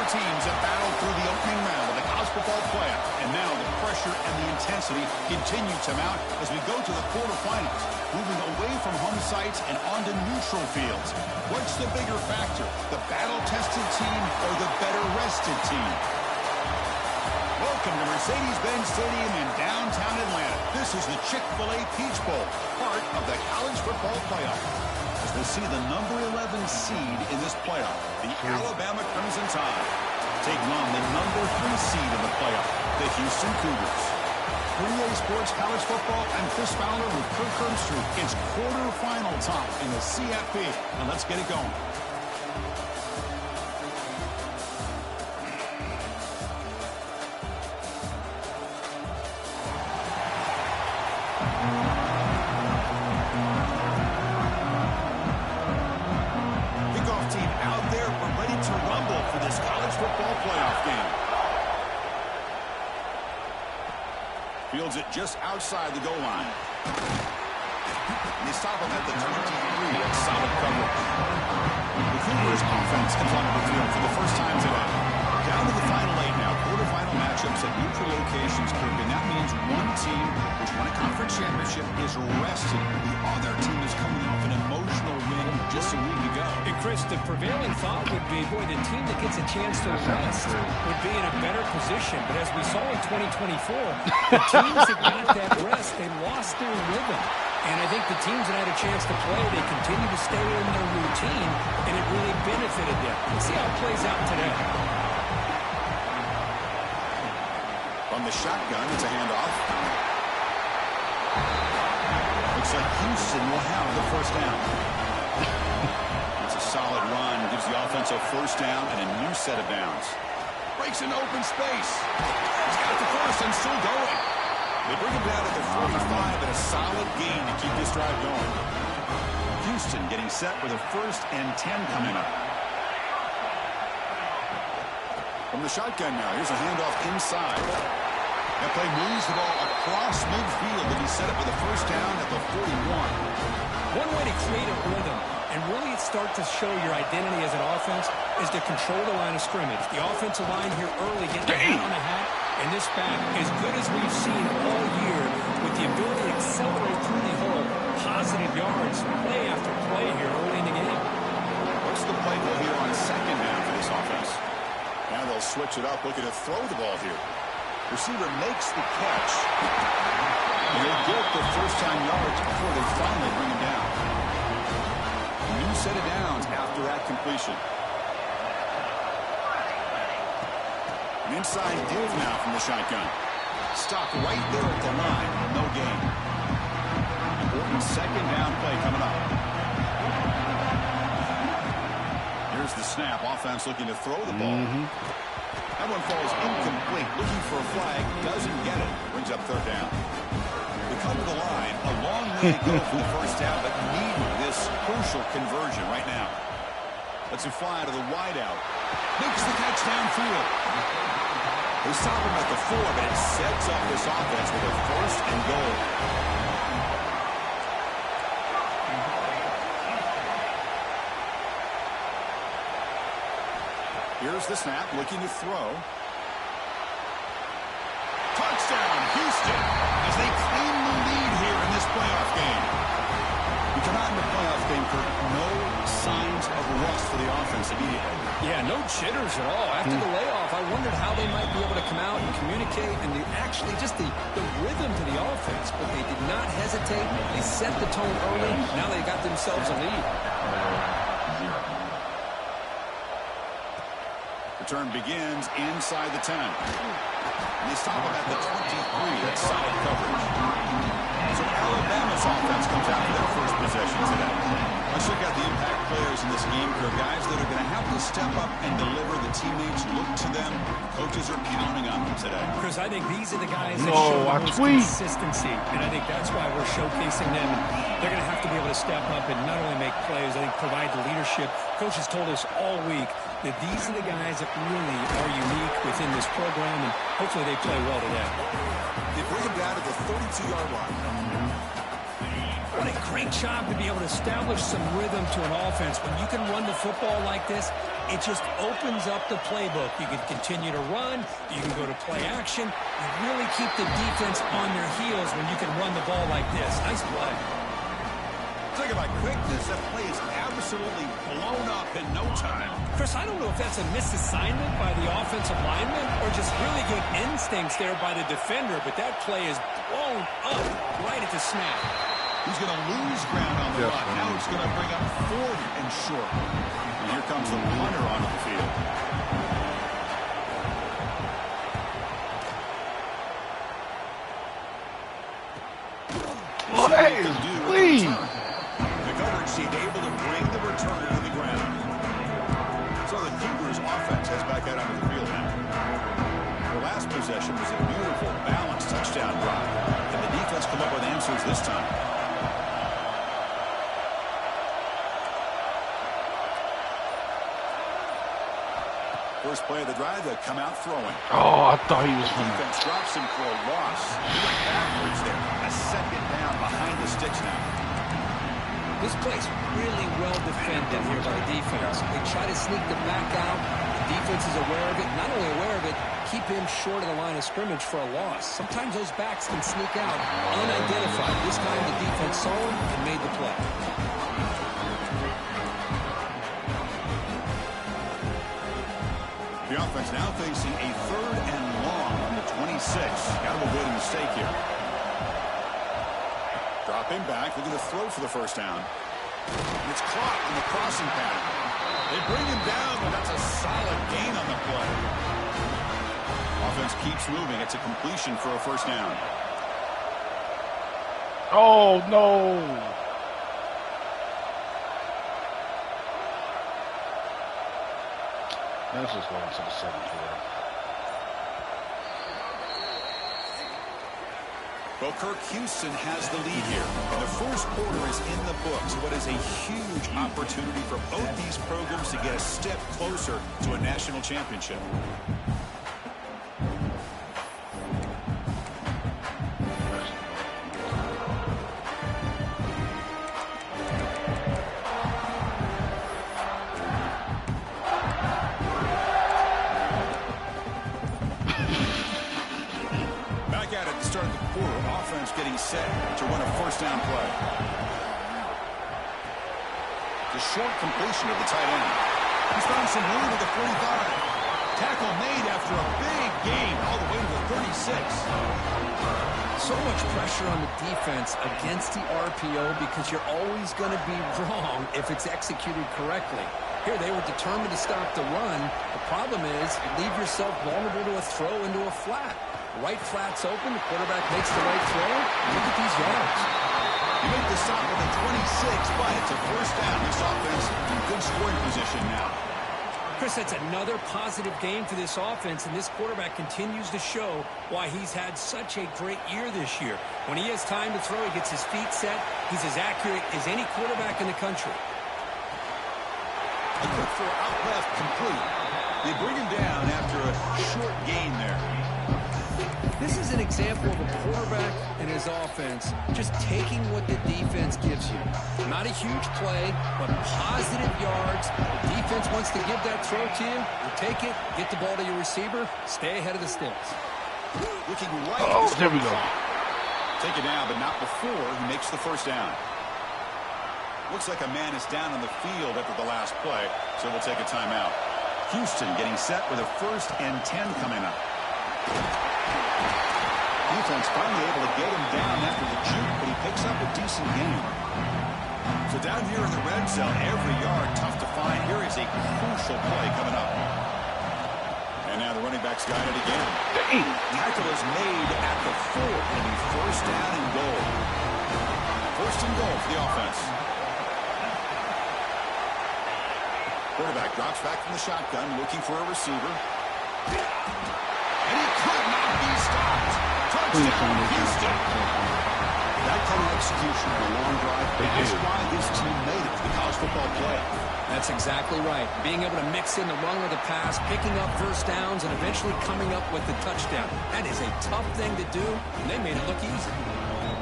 Four teams have battled through the opening round of the college football playoff, and now the pressure and the intensity continue to mount as we go to the quarterfinals, moving away from home sites and onto neutral fields. What's the bigger factor, the battle-tested team or the better-rested team? Welcome to Mercedes-Benz Stadium in downtown Atlanta. This is the Chick-fil-A Peach Bowl, part of the college football playoff. As we'll see the number 11 seed in this playoff, the Alabama Crimson Tide, taking on the number 3 seed in the playoff, the Houston Cougars. For EA Sports College Football, I'm Chris Fowler with Kirk Herbstreit. It's quarterfinal time in the CFP, and let's get it going. Fields it just outside the goal line. They stop him at the 23. That's solid coverage. The Cougars offense comes onto the field for the first time today. Down to the final 8 now. Quarterfinal matchups at neutral locations, Kirk, and that means one team which won a conference championship is rested. The other team is coming off an emotional win just a week ago. And Chris, the prevailing thought would be, boy, the team that gets a chance to rest would be in a better position. But as we saw in 2024, the teams that got that rest, they lost their rhythm. And I think the teams that had a chance to play, they continue to stay in their routine, and it really benefited them. Let's see how it plays out today. From the shotgun, it's a handoff. Looks like Houston will have the first down. It's a solid run, gives the offense a first down and a new set of downs. Breaks into open space. He's got the first and still going. They bring him down at the 45 and a solid gain to keep this drive going. Houston getting set with a first and 10 coming up. From the shotgun now, here's a handoff inside. That play moves the ball across midfield to be set up with a first down at the 41. One way to create a rhythm and really start to show your identity as an offense is to control the line of scrimmage. The offensive line here early getting the hat on the hat, and this back, as good as we've seen all year, with the ability to accelerate through the hole, positive yards, play after play here early in the game. What's the play call here on second down for this offense? Now they'll switch it up, looking to throw the ball here. Receiver makes the catch. And they'll get the first-time yards before they finally bring him down. A new set of downs after that completion. An inside div now from the shotgun. Stopped right there at the line. No gain. Important second down play coming up. Here's the snap. Offense looking to throw the ball. That one falls incomplete. Looking for a flag. Doesn't get it. Brings up third down. They come to the line. A long way to go for the first down, but needing this crucial conversion right now. Lets it fly to the wideout. Makes the catch downfield. They stop him at the 4, but it sets up this offense with a first and goal. Here's the snap, looking to throw. Touchdown, Houston, as they claim the lead here in this playoff game. We come out in the playoff game, Kirk, no signs of rust for the offense immediately. Yeah, no jitters at all. After the layoff, I wondered how they might be able to come out and communicate and actually just the rhythm to the offense. But they did not hesitate. They set the tone early. Now they got themselves a lead. Return begins inside the 10. And they stop him at the 23. That's solid coverage. So Alabama's offense comes out for their first possession today. Let's check out the impact players in this game, Kirk. Guys that are going to have to step up and deliver. The teammates look to them. Coaches are counting on them today. Chris, I think these are the guys that show the most consistency. And I think that's why we're showcasing them. They're going to have to be able to step up and not only make plays, I think provide the leadership. Coaches told us all week that these are the guys that really are unique within this program, and hopefully they play well today. They bring him down to the 32-yard line. What a great job to be able to establish some rhythm to an offense. When you can run the football like this, it just opens up the playbook. You can continue to run. You can go to play action. You really keep the defense on their heels when you can run the ball like this. Nice play. Talk about quickness. That play is absolutely blown up in no time. Chris, I don't know if that's a misassignment by the offensive lineman or just really good instincts there by the defender, but that play is blown up right at the snap. He's going to lose ground on the run. Now he's going to bring up 4th and short. And here comes the punter onto the field. Please. The coverage seemed able to bring the returner to the ground. So the Cougars offense heads back out onto the field now. Their last possession was a beautiful, balanced touchdown drive. And the defense come up with answers this time. First play of the drive, they come out throwing. Oh, I thought he was from the defense drops him for a loss. He went backwards there. A second down behind the sticks now. This play's really well defended here by the defense. They try to sneak the back out. The defense is aware of it. Not only aware of it, keep him short of the line of scrimmage for a loss. Sometimes those backs can sneak out unidentified. This time the defense saw him and made the play. The offense now facing a 3rd and long on the 26. Got to avoid a mistake here. Dropping back, looking to throw for the first down. And it's caught in the crossing pattern. They bring him down, but that's a solid gain on the play. Offense keeps moving. It's a completion for a first down. Oh, no. That's just going to the 7th quarter. Well, Kirk, Houston has the lead here. And the first quarter is in the books. What is a huge opportunity for both these programs to get a step closer to a national championship. Getting set to run a first down play. The short completion of the tight end. He's found some room at the 45. Tackle made after a big gain all the way to the 36. So much pressure on the defense against the RPO because you're always going to be wrong if it's executed correctly. Here they were determined to stop the run. The problem is you leave yourself vulnerable to a throw into a flat. Right flat's open. The quarterback makes the right throw. Look at these yards. You make the stop at the 26, but it's a first down. This offense in good scoring position now. Chris, that's another positive game for this offense, and this quarterback continues to show why he's had such a great year this year. When he has time to throw, he gets his feet set. He's as accurate as any quarterback in the country. A look for out left complete. They bring him down after a short gain there. This is an example of a quarterback and his offense just taking what the defense gives you. Not a huge play, but positive yards. The defense wants to give that throw to you. You take it, get the ball to your receiver, stay ahead of the sticks. Looking right. Oh, there we go. Take it down, but not before he makes the first down. Looks like a man is down on the field after the last play, so we'll take a timeout. Houston getting set with a 1st and 10 coming up. Defense finally able to get him down after the juke, but he picks up a decent gain. So down here in the red zone, every yard tough to find. Here is a crucial play coming up. And now the running back's got it again. Tackle is made at the 4, and he's first down and goal. First and goal for the offense. Quarterback drops back from the shotgun, looking for a receiver. And he could not be stopped. Touchdown, Houston. That kind of execution on a long drive, that's why this team made it to the college football playoff. That's exactly right. Being able to mix in the run with the pass, picking up first downs, and eventually coming up with the touchdown. That is a tough thing to do, and they made it look easy.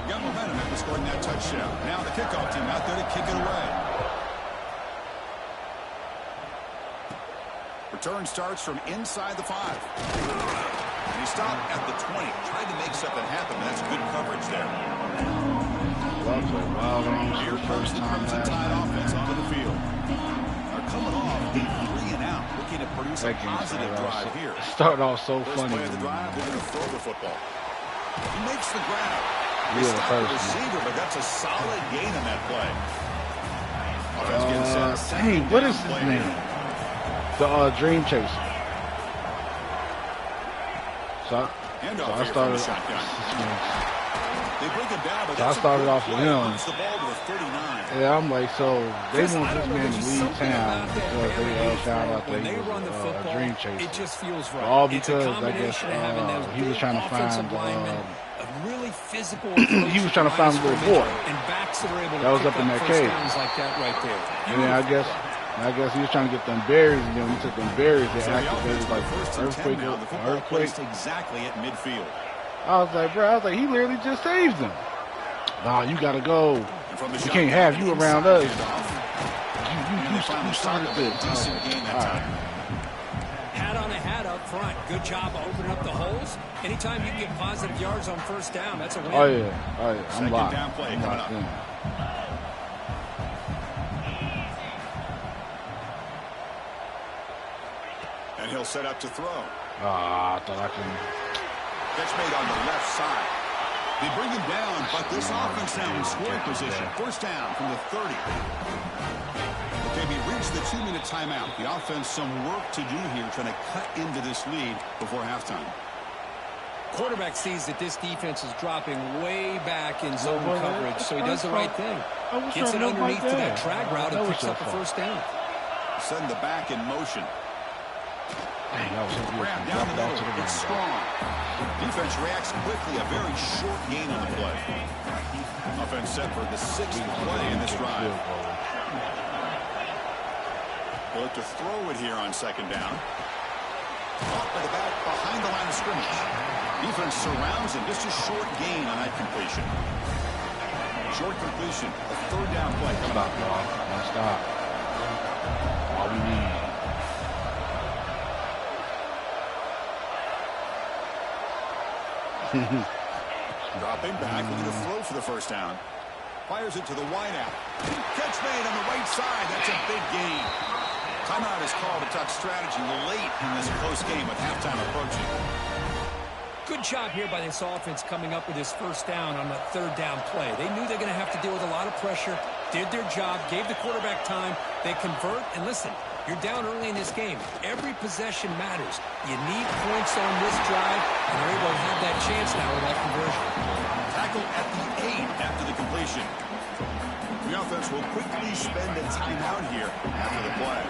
got momentum after scoring that touchdown. Now the kickoff team out there to kick it away. Return starts from inside the 5. And he stopped at the 20. Tried to make something happen. That's good coverage there. Here comes the Crimson Tide offense onto the field. They're coming off a 3-and-out, looking to produce a positive drive here. Started off so First funny. play of the drive, they're going to throw the football. He makes the grab. They Yeah, stop the receiver, but that's a solid gain on that play. Offense getting set. Dang, what is his name? The Dream Chaser. So I started. They break it down, but So I started off with him. the ball to the 39. Yeah, I'm like, so they Chris, want I this don't know, man there's to just leave something town about that because they variation found out when that he they run the was football, a dream chaser. it just feels right. All It's a because I guess combination of having those he was big trying to offensive find linemen, a really physical he was trying to find a little boy and backs that are able to that was pick up in that first cage. downs like that right there. And then I guess he was trying to get them berries, and then when he took them berries, they activated like earthquake. Placed exactly at midfield. I was like, bro, he literally just saved them. Nah, you gotta go. We can't have you around us. You started this. All right. Hat on a hat up front. Good job of opening up the holes. Anytime you can get positive yards on first down, that's a win. Oh yeah. I'm locked. Down play I'm coming locked up. in. And he'll set up to throw. I thought I could. Catch made on the left side. They bring him down, but this offense now in scoring position. First down from the 30. Okay, we reached the 2-minute timeout. The offense some work to do here, trying to cut into this lead before halftime. Quarterback sees that this defense is dropping way back in zone coverage, so he does the right thing. Gets it underneath to that drag route and picks up a first down. Send the back in motion. Dang, that was so Grab beautiful. down the middle. It's strong. Defense reacts quickly. A very short gain on the play. Offense set for the 6th play in this drive. They'll look to throw it here on second down. Off by the back behind the line of scrimmage. Defense surrounds him. Just a short gain on that completion. Short completion. A third down play. Stop, y'all. Stop. All we need. Dropping back, looking to throw for the first down. Fires it to the wideout. Catch made on the right side. That's a big gain. Timeout is called to talk strategy late in this close game with halftime approaching. Good job here by this offense coming up with his first down on that third down play. They knew they're going to have to deal with a lot of pressure, did their job, gave the quarterback time. They convert, and listen, you're down early in this game. Every possession matters. You need points on this drive, and they're able to have that chance now with that conversion. Tackle at the 8 after the completion. The offense will quickly spend a timeout here after the play.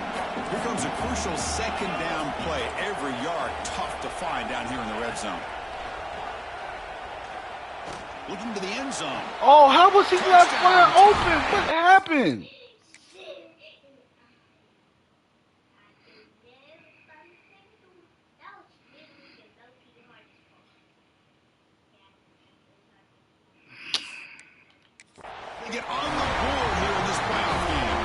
Here comes a crucial second down play. Every yard tough to find down here in the red zone. Looking to the end zone. Oh, how was he left wide open? What happened? They get on the board here in this playoff game.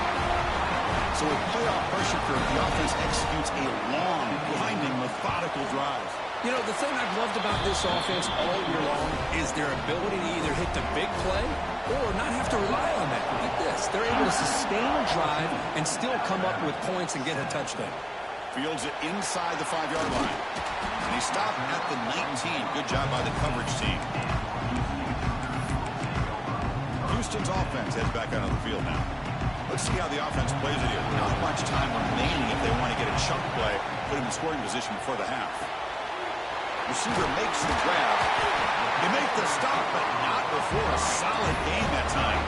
So with playoff pressure curve, the offense executes a long, winding, methodical drive. You know, the thing I've loved about this offense all year long is their ability to either hit the big play or not have to rely on that. Like this. They're able to sustain a drive and still come up with points and get a touchdown. Fields it inside the 5-yard line. And he stopped at the 19. Good job by the coverage team. Houston's offense heads back out on the field now. Let's see how the offense plays it here. Not much time remaining if they want to get a chunk play, put him in scoring position before the half. Receiver makes the grab. They make the stop, but not before a solid gain that time.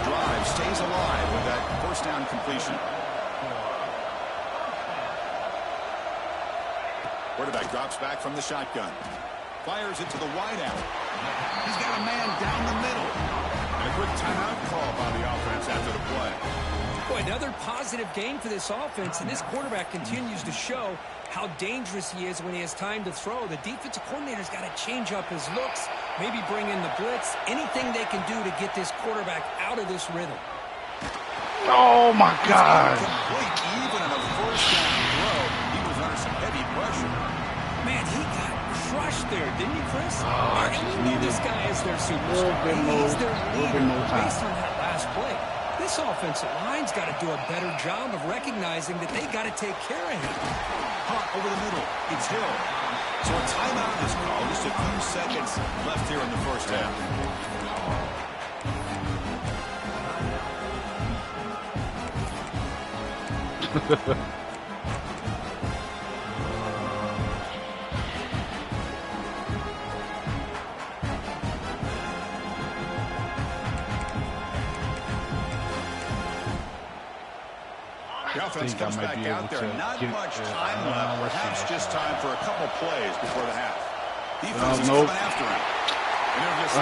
Drive stays alive with that first down completion. Quarterback drops back from the shotgun. Fires it to the wideout. He's got a man down the middle. And a quick timeout call by the offense after the play. Boy, another positive game for this offense, and this quarterback continues to show how dangerous he is when he has time to throw. The defensive coordinator's got to change up his looks, maybe bring in the blitz, anything they can do to get this quarterback out of this rhythm. Oh, my God. Even on a first down throw, he was under some heavy pressure. Man, he got crushed there, didn't he, Chris? Oh, and we know this guy is their superstar. He's their leader based on that last play. This offensive line's got to do a better job of recognizing that they got to take care of him. Hot over the middle. It's Hill. So a timeout is called. Just a few seconds left here in the first half. The offense comes back out there. Not much time left. Perhaps just time for a couple plays before the half. Defense is coming after him. And they're just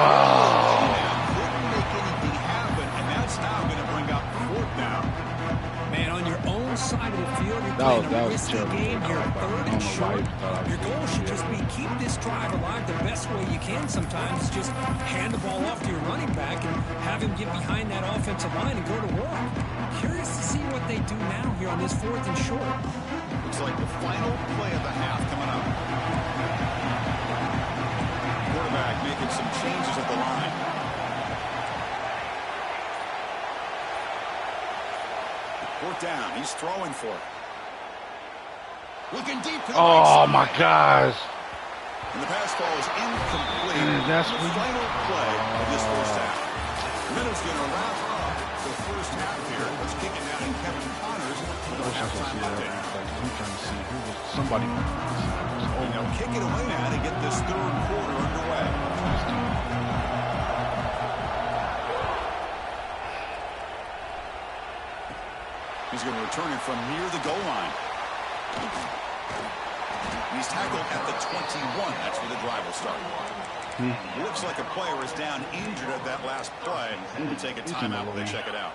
couldn't make anything happen, and that's now going to bring up fourth down. Man, on your own side of the field, you're playing a risky game. You're third and short. Your goal should just be keep this drive alive the best way you can sometimes. Just hand the ball off to your running back and have him get behind that offensive line and go to work. Curious to see what they do now here on this fourth and short. Looks like the final play of the half coming up. Quarterback making some changes at the line. Fourth down. He's throwing for it. Looking deep to the Oh, my gosh. And the pass ball is incomplete. That's the final play of this first half. Middle's going to wrap up the first half here. Let's kick it down to Kevin Connors with a halftime update. I'm trying to see who was somebody. And they'll kick it away now to get this third quarter underway. He's going to return it from near the goal line. He's tackled at the 21. That's where the drive will start. Looks like a player is down injured at that last play. We'll take a timeout while they check it out.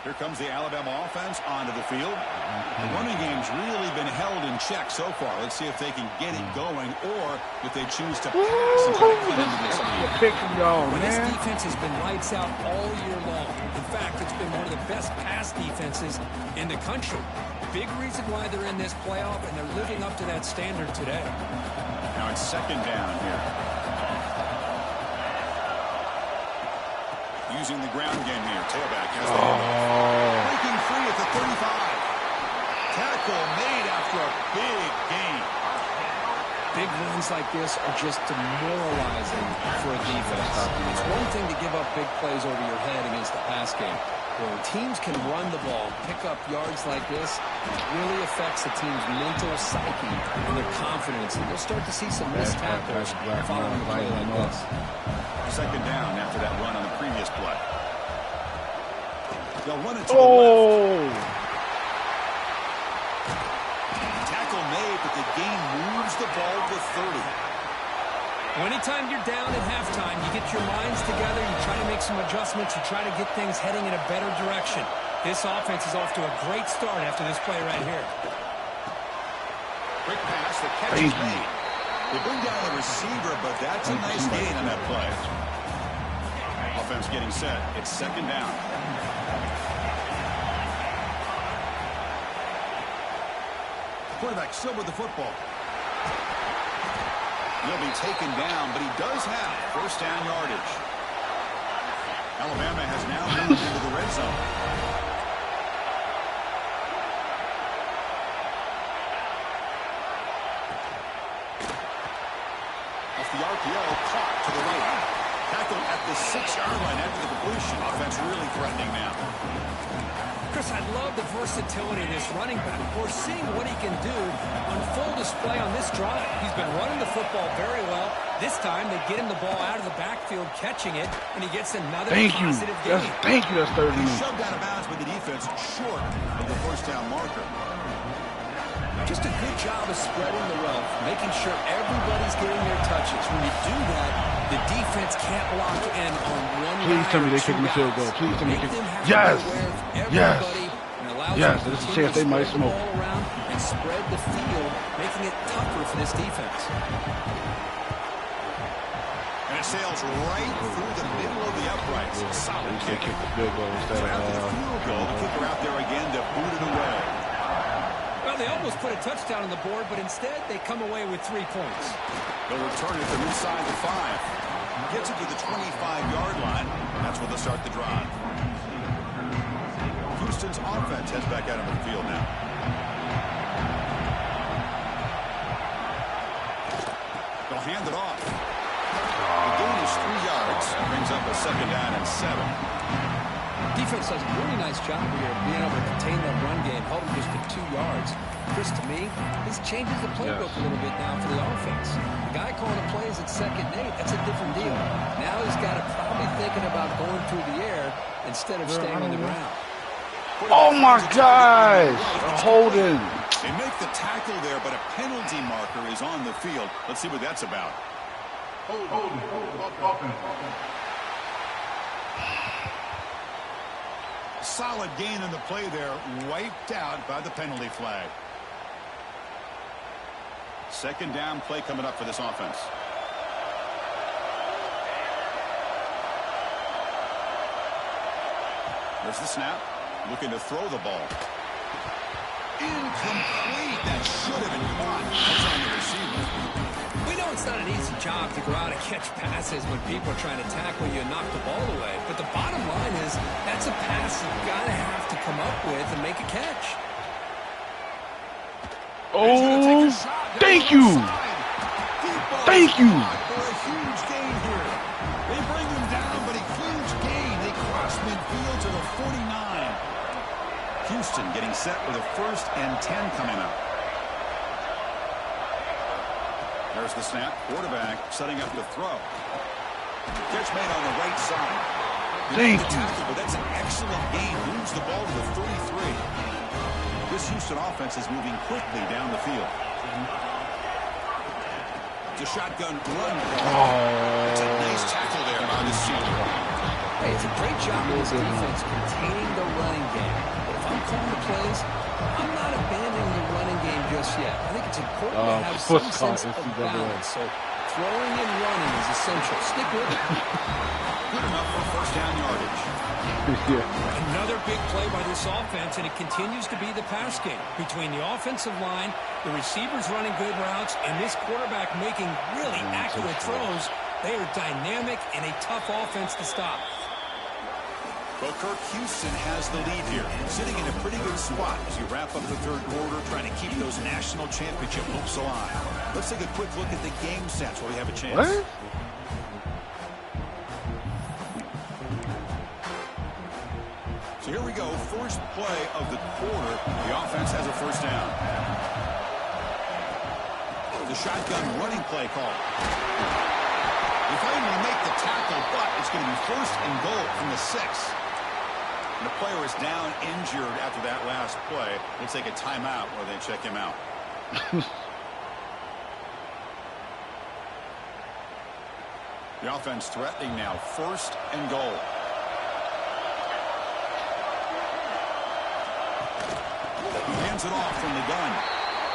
Here comes the Alabama offense onto the field. The running game's really been held in check so far. Let's see if they can get it going or if they choose to pass and try to cut into this lead. This defense has been lights out all year long. In fact, it's been one of the best pass defenses in the country. Big reason why they're in this playoff, and they're living up to that standard today. Now it's second down here. Using the ground game here. Tailback has the handle. Breaking free at the 35. Tackle made after a big gain. Big runs like this are just demoralizing for a defense. It's one thing to give up big plays over your head against the pass game. When teams can run the ball, pick up yards like this, it really affects the team's mental psyche and their confidence. And you'll start to see some missed tackles following a play like this. Second down after that run on the previous play. They'll run it to the left. Tackle made, but the gain moves the ball to 30. Anytime you're down at halftime, you get your minds together, you try to make some adjustments, you try to get things heading in a better direction. This offense is off to a great start after this play right here. Quick pass, the catch is made. They bring down the receiver, but that's a nice gain on that play. Offense getting set. It's second down. Quarterback still with the football. He'll be taken down, but he does have first down yardage. Alabama has now moved into the red zone. Off the RPO, caught to the right. Tackled at the 6-yard line after the completion. Offense really threatening now. Chris, I love the versatility of this running back. We're seeing what he can do on full display on this drive. He's been running the football very well. This time, they get him the ball out of the backfield, catching it, and he gets another positive gain. Thank you, that's 30 minutes. He shoved out of bounds with the defense short of the first down marker. Just a good job of spreading the wealth, making sure everybody's getting their touches. switches. When you do that, the defense can't lock in on one guy. Please tell me they kicking the field goal. Please tell me they kicking. Yes. Yes. Yes. There's a chance they might smoke. And spread the field, making it tougher for this defense. And it sails right through the middle of the uprights. Solid kick. Kick the field goal instead of the field goal. The kicker out there again to boot it away. Well, they almost put a touchdown on the board, but instead they come away with 3 points. They'll return it from inside the 5. Gets it to the 25-yard line. That's where they'll start the drive. Houston's offense heads back out on the field now. They'll hand it off. The gain is 3 yards. Brings up a 2nd down and 7. Defense does a really nice job here of being able to contain that run game, held them just to 2 yards. Chris, to me, this changes the playbook a little bit now for the offense. The guy calling the plays at 2nd and 8, that's a different deal. Now he's got to probably thinking about going through the air instead of staying on the ground. Oh my gosh! Holding. They make the tackle there, but a penalty marker is on the field. Let's see what that's about. Solid gain in the play there, wiped out by the penalty flag. 2nd down play coming up for this offense. There's the snap. Looking to throw the ball. Incomplete. That should have been caught. That's on the receiver. We know it's not an easy job to go out and catch passes when people are trying to tackle you and knock the ball away. But the bottom line is that's a pass you've got to have to come up with and make a catch. Oh, thank you. Thank you. For a huge gain here. They bring him down, but a huge gain. They cross midfield to the 49. Houston getting set with a 1st and 10 coming up. There's the snap. Quarterback setting up to throw. Catch made on the right side. Thank you. Tackle, but that's an excellent gain. Moves the ball to the 33. This Houston offense is moving quickly down the field. It's a shotgun run. It's a nice tackle there by the senior. Hey, it's a great job of this defense containing the running game. But if I'm calling the plays, I'm not abandoning the running game just yet. I think it's important to have some sense of balance. So throwing and running is essential. Stick with it. Good enough for 1st down yardage. Another big play by this offense, and it continues to be the pass game. Between the offensive line, the receivers running good routes, and this quarterback making really accurate throws, they are dynamic and a tough offense to stop. Well, Kirk, Houston has the lead here, sitting in a pretty good spot as you wrap up the 3rd quarter, trying to keep those national championship hopes alive. Let's take a quick look at the game stats while we have a chance. What? So here we go, first play of the quarter. The offense has a 1st down. The shotgun running play call. They finally make the tackle, but it's going to be 1st and goal from the 6. And the player is down injured after that last play. We'll take a timeout while they check him out. The offense threatening now, 1st and goal. He hands it off from the gun.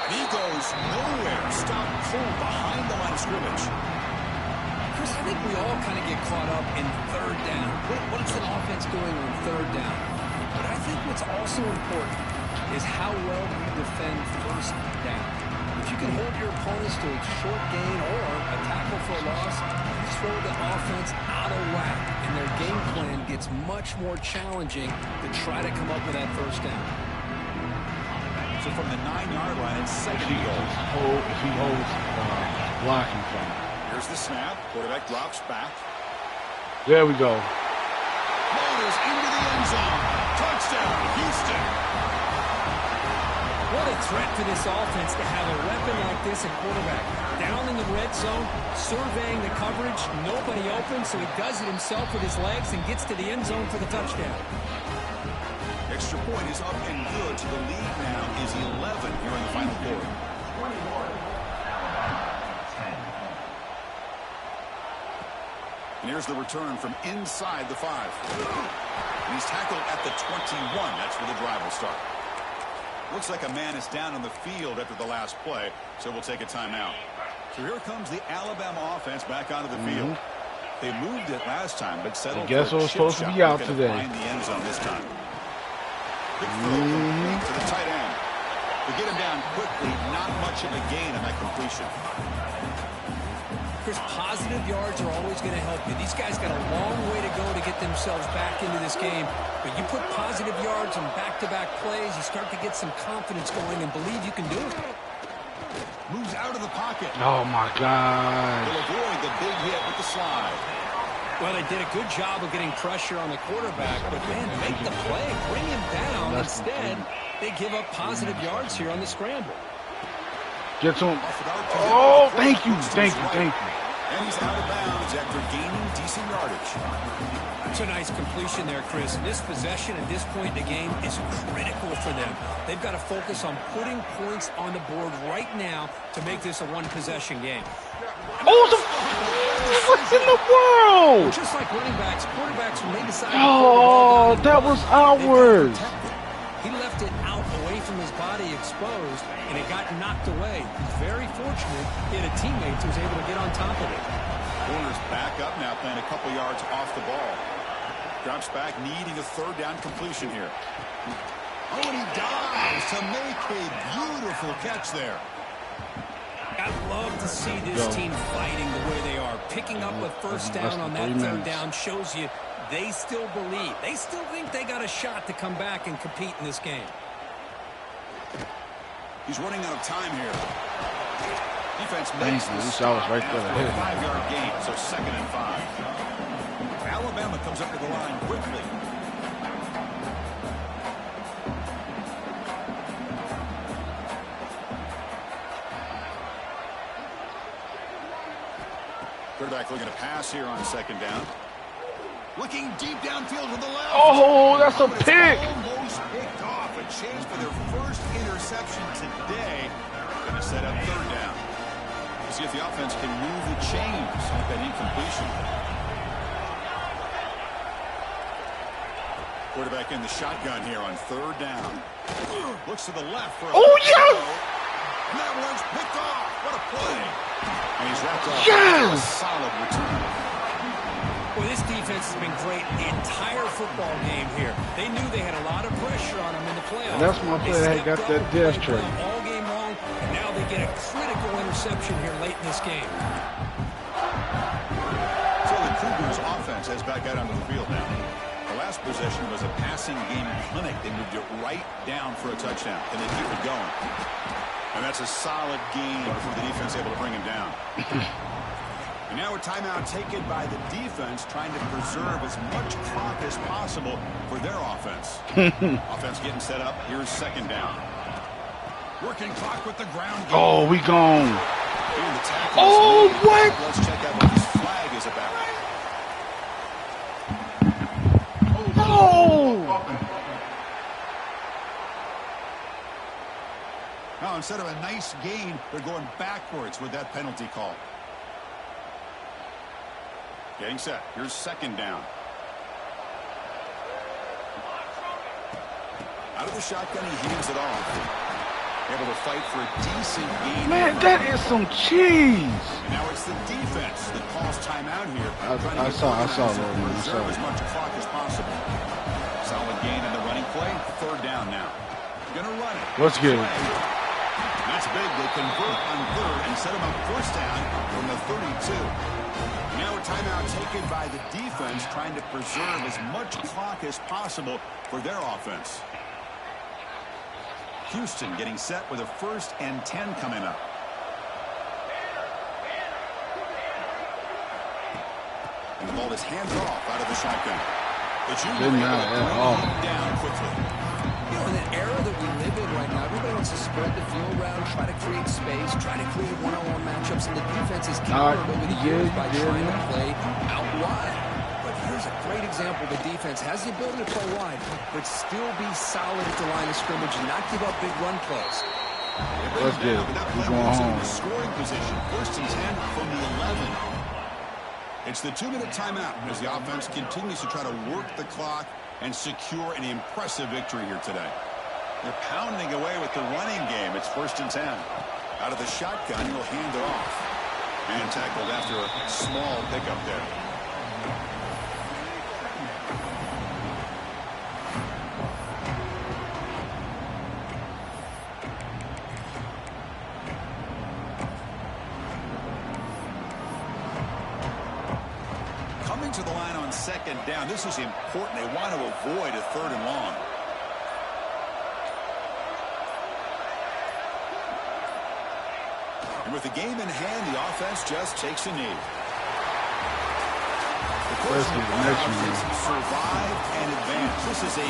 And he goes nowhere. Stop cold behind the line of scrimmage. Chris, I think we all kind of get caught up in 3rd down. What is an offense doing on 3rd down? But I think what's also important is how well you defend 1st down. If you can hold your opponents to a short gain or a tackle for a loss, you throw the offense out of whack, and their game plan gets much more challenging to try to come up with that 1st down. So from the 9-yard line, it's 2nd and goal. If he holds blocking from him. Here's the snap. Quarterback drops back. There we go. Motors into the end zone. Touchdown, Houston. What a threat for this offense to have a weapon like this at quarterback. Down in the red zone, surveying the coverage, nobody open, so he does it himself with his legs and gets to the end zone for the touchdown. Extra point is up and good, so the lead now is 11 here in the final quarter. And here's the return from inside the 5. And he's tackled at the 21. That's where the drive will start. Looks like a man is down on the field after the last play, so we'll take a timeout. So here comes the Alabama offense back onto the field. They moved it last time, but settled for a chip supposed to be shot. out today. Find the end zone this time. Big throw complete to the tight end. To get him down quickly, not much of a gain on that completion. Chris, positive yards are always going to help you. These guys got a long way to go to get themselves back into this game. But you put positive yards on back-to-back plays, you start to get some confidence going and believe you can do it. Moves out of the pocket. Oh, my God. They'll avoid the big hit with the slide. Well, they did a good job of getting pressure on the quarterback, but, man, make the play, bring him down. Instead, they give up positive yards here on the scramble. Get to him. Oh, thank you. Thank you. Thank you. And he's out of bounds after gaining decent yardage. It's a nice completion there, Chris. This possession at this point in the game is critical for them. They've got to focus on putting points on the board right now to make this a one-possession game. Oh, what in the world? Just like running backs, quarterbacks, when they decide to Oh, that was ours. He left it out away from his body exposed, and it got knocked away. He's very fortunate he had a teammate who was able to get on top of it. Corner's back up now, playing a couple yards off the ball. Drops back, needing a third down completion here. Oh, and he dives to make a beautiful catch there. I love to see this team fighting the way they are. Picking up a first down on that third down shows you they still believe. They still think they got a shot to come back and compete in this game. He's running out of time here. Defense makes this right after a 5-yard gain, so 2nd and 5. Alabama comes up to the line quickly. Quarterback looking to pass here on 2nd down. Looking deep downfield to the left. Oh, that's a pick. Almost picked off. A chance for their first interception today. Going to set up 3rd down. See if the offense can move the chains with that incompletion. Quarterback in the shotgun here on 3rd down. Looks to the left for a and that one's picked off. What a play. And he's wrapped up. A solid return. Well, this defense has been great the entire football game here. They knew they had a lot of pressure on them in the playoffs. That's my play that got that death trade. All game long, and now they get a critical interception here late in this game. So the Cougars offense has back out onto the field now. The last possession was a passing game clinic. They moved it right down for a touchdown, and they keep it going. And that's a solid game for the defense able to bring him down. And now a timeout taken by the defense, trying to preserve as much clock as possible for their offense. Offense getting set up. Here's 2nd down. Working clock with the ground game. Oh, we gone. Oh, what? Let's check out what this flag is about. Oh! Now, instead of a nice gain, they're going backwards with that penalty call. Getting set. Here's 2nd down. Out of the shotgun, he hands it off. Able to fight for a decent gain. Man, that is some cheese. And now it's the defense that calls timeout here. I saw it. Preserve as much clock as possible. Solid gain in the running play. 3rd down now. Gonna run it. Let's get it. That's big. They convert on 3rd and set them up 1st down from the 32. Now a timeout taken by the defense, trying to preserve as much clock as possible for their offense. Houston getting set with a 1st and 10 coming up. And the ball is hands off out of the shotgun. But you did not at all. Down quickly. You know, in the era that we live in right now, everybody wants to spread the field around, try to create space, try to create one-on-one matchups, and the defense is countered over the years by trying to play out wide. But here's a great example. The defense has the ability to play wide, but still be solid at the line of scrimmage and not give up big run plays. Let's get it. We're going home. Scoring position. 1st and 10 from the 11. It's the 2-minute timeout as the offense continues to try to work the clock and secure an impressive victory here today. They're pounding away with the running game. It's 1st and 10. Out of the shotgun, he'll hand it off. Man tackled after a small pickup there. Coming to the line on 2nd down. This is important. They want to avoid a 3rd and long. And with the game in hand, the offense just takes a knee. The question is, survive and advance. This is a